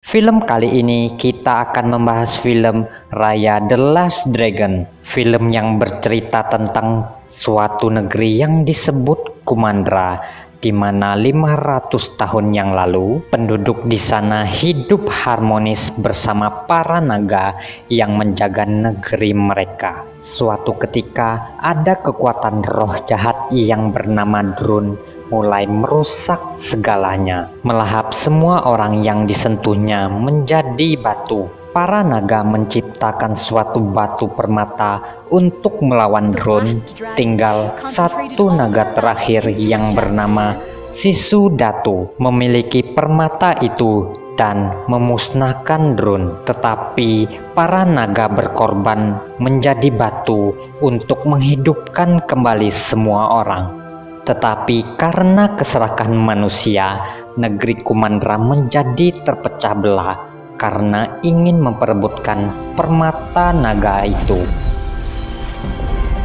Film kali ini kita akan membahas film Raya The Last Dragon. Film yang bercerita tentang suatu negeri yang disebut Kumandra, di mana 500 tahun yang lalu penduduk di sana hidup harmonis bersama para naga yang menjaga negeri mereka. Suatu ketika ada kekuatan roh jahat yang bernama Drun mulai merusak segalanya, melahap semua orang yang disentuhnya menjadi batu. Para naga menciptakan suatu batu permata untuk melawan Drun. Tinggal satu naga terakhir yang bernama Sisu Datu memiliki permata itu dan memusnahkan Drun. Tetapi para naga berkorban menjadi batu untuk menghidupkan kembali semua orang. Tetapi karena keserakahan manusia, negeri Kumandra menjadi terpecah belah karena ingin memperebutkan permata naga itu.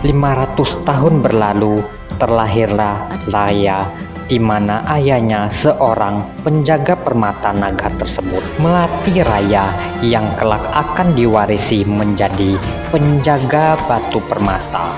500 tahun berlalu, terlahirlah Raya, di mana ayahnya seorang penjaga permata naga tersebut melatih Raya yang kelak akan diwarisi menjadi penjaga batu permata.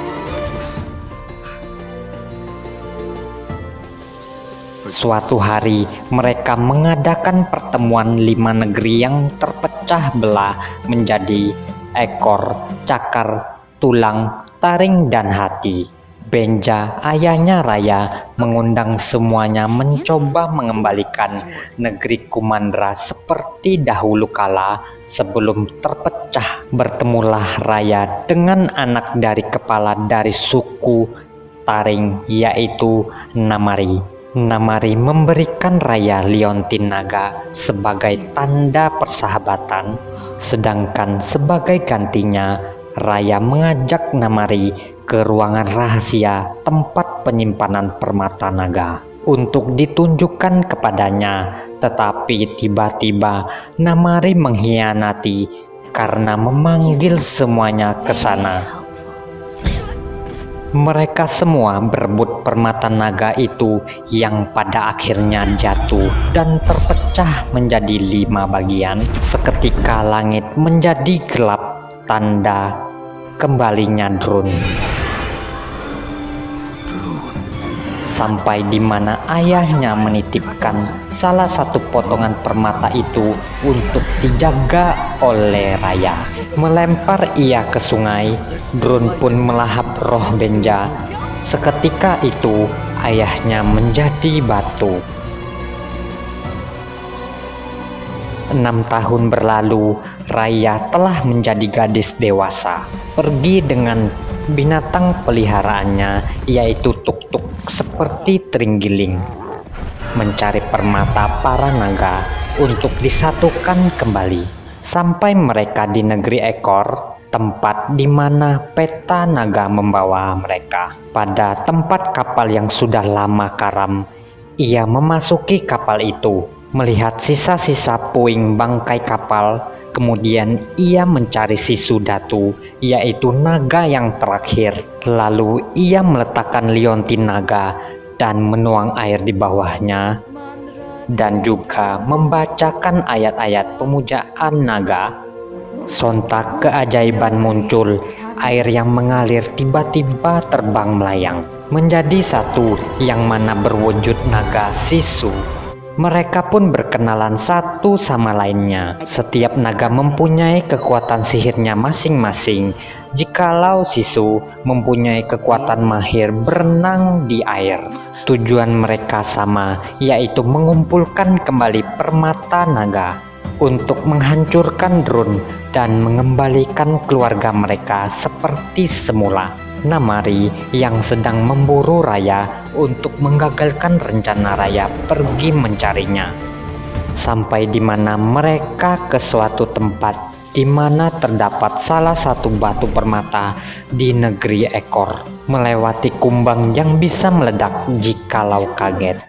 Suatu hari mereka mengadakan pertemuan 5 negeri yang terpecah belah menjadi ekor, cakar, tulang, taring, dan hati. Benja, ayahnya Raya, mengundang semuanya mencoba mengembalikan negeri Kumandra seperti dahulu kala sebelum terpecah. Bertemulah Raya dengan anak dari kepala dari suku Taring, yaitu Namari. Namari memberikan Raya liontin naga sebagai tanda persahabatan, sedangkan sebagai gantinya Raya mengajak Namari ke ruangan rahasia tempat penyimpanan permata naga untuk ditunjukkan kepadanya. Tetapi tiba-tiba Namari mengkhianati karena memanggil semuanya ke sana. Mereka semua berebut permata naga itu yang pada akhirnya jatuh dan terpecah menjadi 5 bagian. Seketika langit menjadi gelap, tanda kembalinya Drun. Sampai di mana ayahnya menitipkan salah satu potongan permata itu untuk dijaga oleh Raya. Melempar ia ke sungai, Drun pun melahap roh Benja. Seketika itu ayahnya menjadi batu. 6 tahun berlalu, Raya telah menjadi gadis dewasa. Pergi dengan binatang peliharaannya, yaitu tuk-tuk seperti Trenggiling, mencari permata para naga untuk disatukan kembali. Sampai mereka di negeri ekor, tempat di mana peta naga membawa mereka. Pada tempat kapal yang sudah lama karam, ia memasuki kapal itu, melihat sisa-sisa puing bangkai kapal. Kemudian ia mencari Sisu Datu, yaitu naga yang terakhir. Lalu ia meletakkan liontin naga dan menuang air di bawahnya, dan juga membacakan ayat-ayat pemujaan naga. Sontak keajaiban muncul, air yang mengalir tiba-tiba terbang melayang menjadi satu yang mana berwujud naga Sisu. Mereka pun berkenalan satu sama lainnya. Setiap naga mempunyai kekuatan sihirnya masing-masing. Jikalau Sisu mempunyai kekuatan mahir berenang di air. Tujuan mereka sama, yaitu mengumpulkan kembali permata naga untuk menghancurkan Drun dan mengembalikan keluarga mereka seperti semula. Namari yang sedang memburu Raya untuk menggagalkan rencana Raya pergi mencarinya. Sampai di mana mereka ke suatu tempat di mana terdapat salah satu batu permata di negeri ekor, melewati kumbang yang bisa meledak jikalau kaget.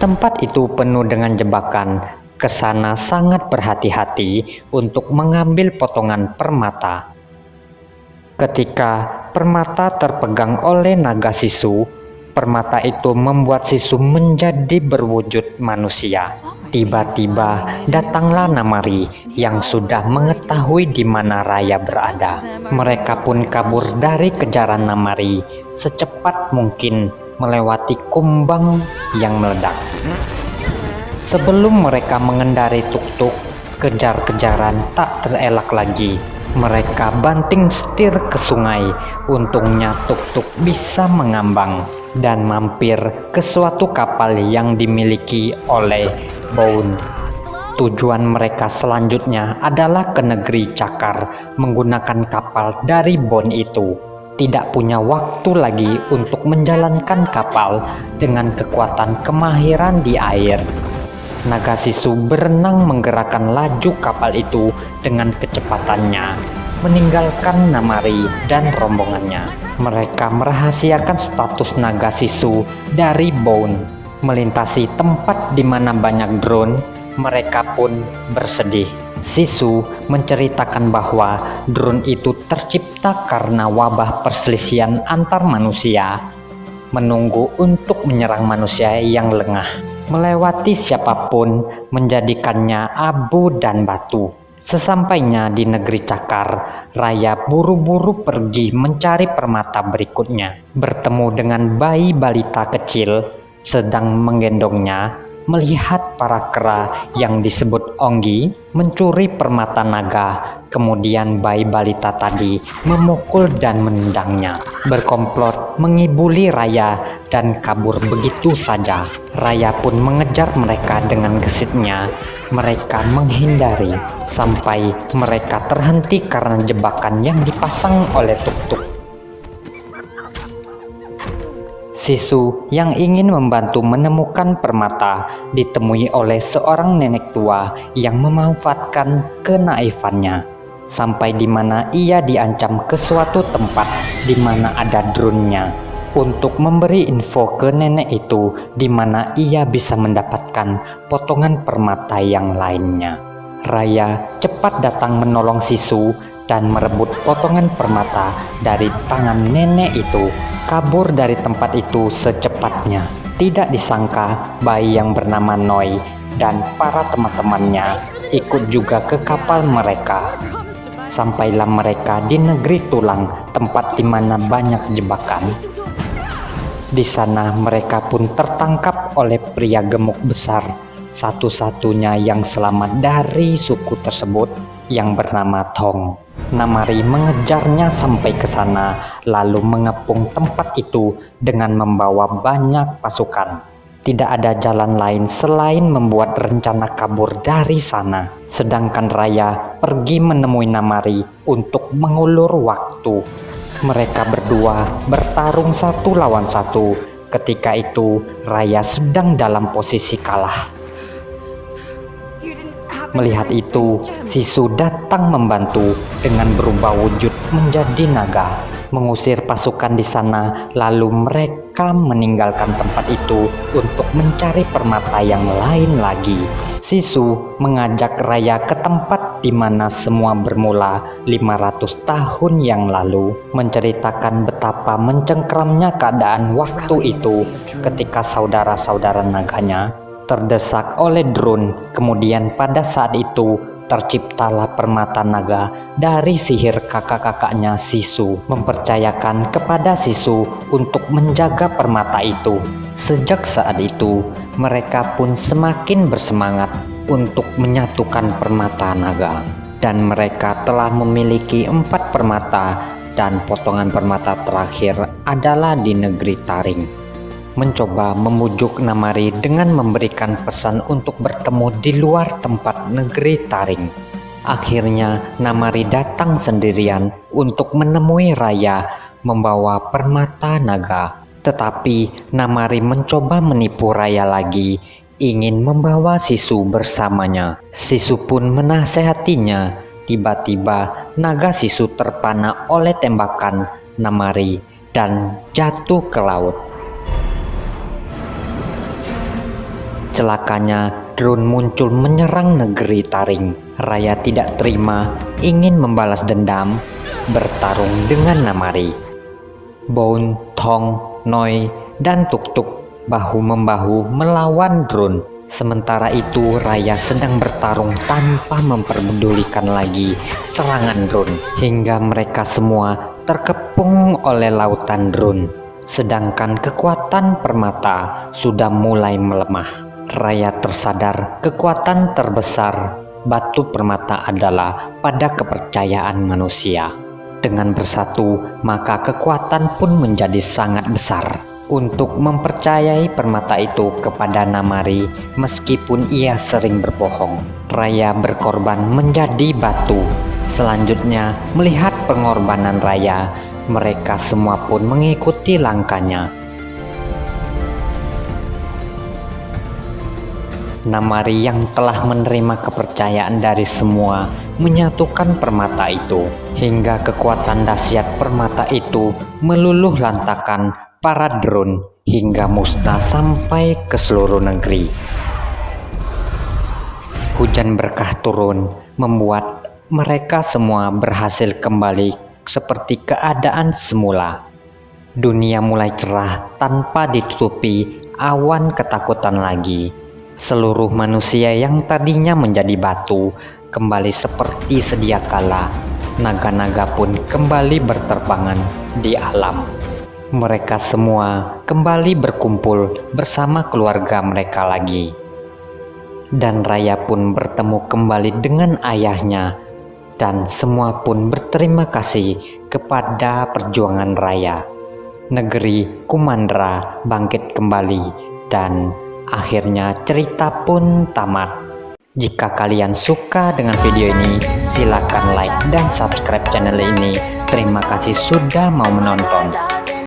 Tempat itu penuh dengan jebakan. Kesana sangat berhati-hati untuk mengambil potongan permata. Ketika permata terpegang oleh naga Sisu, permata itu membuat Sisu menjadi berwujud manusia. Tiba-tiba datanglah Namari yang sudah mengetahui di mana Raya berada. Mereka pun kabur dari kejaran Namari secepat mungkin melewati kumbang yang meledak. Sebelum mereka mengendari tuk-tuk, kejar-kejaran tak terelak lagi. Mereka banting setir ke sungai. Untungnya tuk-tuk bisa mengambang dan mampir ke suatu kapal yang dimiliki oleh Boun. Tujuan mereka selanjutnya adalah ke negeri Cakar menggunakan kapal dari Boun itu. Tidak punya waktu lagi untuk menjalankan kapal dengan kekuatan kemahiran di air. Naga Sisu berenang menggerakkan laju kapal itu dengan kecepatannya, meninggalkan Namari dan rombongannya. Mereka merahasiakan status Naga Sisu dari Boun. Melintasi tempat di mana banyak drone, mereka pun bersedih. Sisu menceritakan bahwa drone itu tercipta karena wabah perselisihan antar manusia, menunggu untuk menyerang manusia yang lengah. Melewati siapapun menjadikannya abu dan batu. Sesampainya di negeri Cakar, Raya buru-buru pergi mencari permata berikutnya. Bertemu dengan bayi balita kecil sedang menggendongnya, melihat para kera yang disebut Onggi mencuri permata naga. Kemudian bayi balita tadi memukul dan menendangnya, berkomplot mengibuli Raya dan kabur begitu saja. Raya pun mengejar mereka dengan gesitnya. Mereka menghindari sampai mereka terhenti karena jebakan yang dipasang oleh tuk-tuk. Sisu yang ingin membantu menemukan permata ditemui oleh seorang nenek tua yang memanfaatkan kenaifannya. Sampai di mana ia diancam ke suatu tempat di mana ada drone-nya untuk memberi info ke nenek itu di mana ia bisa mendapatkan potongan permata yang lainnya. Raya cepat datang menolong Sisu dan merebut potongan permata dari tangan nenek itu. Kabur dari tempat itu secepatnya. Tidak disangka bayi yang bernama Noi dan para teman-temannya ikut juga ke kapal mereka. Sampailah mereka di negeri Tulang, tempat di mana banyak jebakan. Di sana mereka pun tertangkap oleh pria gemuk besar, satu-satunya yang selamat dari suku tersebut yang bernama Thong. Namari mengejarnya sampai ke sana, lalu mengepung tempat itu dengan membawa banyak pasukan. Tidak ada jalan lain selain membuat rencana kabur dari sana. Sedangkan Raya pergi menemui Namari untuk mengulur waktu. Mereka berdua bertarung satu lawan satu. Ketika itu Raya sedang dalam posisi kalah. Melihat itu, Sisu datang membantu dengan berubah wujud menjadi naga, mengusir pasukan di sana, lalu mereka meninggalkan tempat itu untuk mencari permata yang lain lagi. Sisu mengajak Raya ke tempat di mana semua bermula 500 tahun yang lalu, menceritakan betapa mencengkramnya keadaan waktu itu ketika saudara-saudara naganya terdesak oleh drone. Kemudian pada saat itu terciptalah permata naga dari sihir kakak-kakaknya Sisu, mempercayakan kepada Sisu untuk menjaga permata itu. Sejak saat itu mereka pun semakin bersemangat untuk menyatukan permata naga, dan mereka telah memiliki 4 permata, dan potongan permata terakhir adalah di negeri Taring. Mencoba memujuk Namari dengan memberikan pesan untuk bertemu di luar tempat negeri Taring. Akhirnya Namari datang sendirian untuk menemui Raya membawa permata naga. Tetapi Namari mencoba menipu Raya lagi, ingin membawa Sisu bersamanya. Sisu pun menasehatinya. Tiba-tiba naga Sisu terpana oleh tembakan Namari dan jatuh ke laut. Celakanya, drone muncul menyerang negeri Taring. Raya tidak terima, ingin membalas dendam, bertarung dengan Namari. Boun, Thong, Noi, dan Tuk-Tuk bahu-membahu melawan drone. Sementara itu Raya sedang bertarung tanpa memperdulikan lagi serangan drone, hingga mereka semua terkepung oleh lautan drone. Sedangkan kekuatan permata sudah mulai melemah. Raya tersadar kekuatan terbesar batu permata adalah pada kepercayaan manusia. Dengan bersatu, maka kekuatan pun menjadi sangat besar untuk mempercayai permata itu kepada Namari. Meskipun ia sering berbohong, Raya berkorban menjadi batu. Selanjutnya, melihat pengorbanan Raya, mereka semua pun mengikuti langkahnya. Namari yang telah menerima kepercayaan dari semua menyatukan permata itu, hingga kekuatan dahsyat permata itu meluluh lantakan para drone hingga musnah sampai ke seluruh negeri. Hujan berkah turun membuat mereka semua berhasil kembali seperti keadaan semula. Dunia mulai cerah tanpa ditutupi awan ketakutan lagi. Seluruh manusia yang tadinya menjadi batu kembali seperti sedia kala. Naga-naga pun kembali berterbangan di alam. Mereka semua kembali berkumpul bersama keluarga mereka lagi. Dan Raya pun bertemu kembali dengan ayahnya, dan semua pun berterima kasih kepada perjuangan Raya. Negeri Kumandra bangkit kembali, dan akhirnya cerita pun tamat. Jika kalian suka dengan video ini, silakan like dan subscribe channel ini. Terima kasih sudah mau menonton.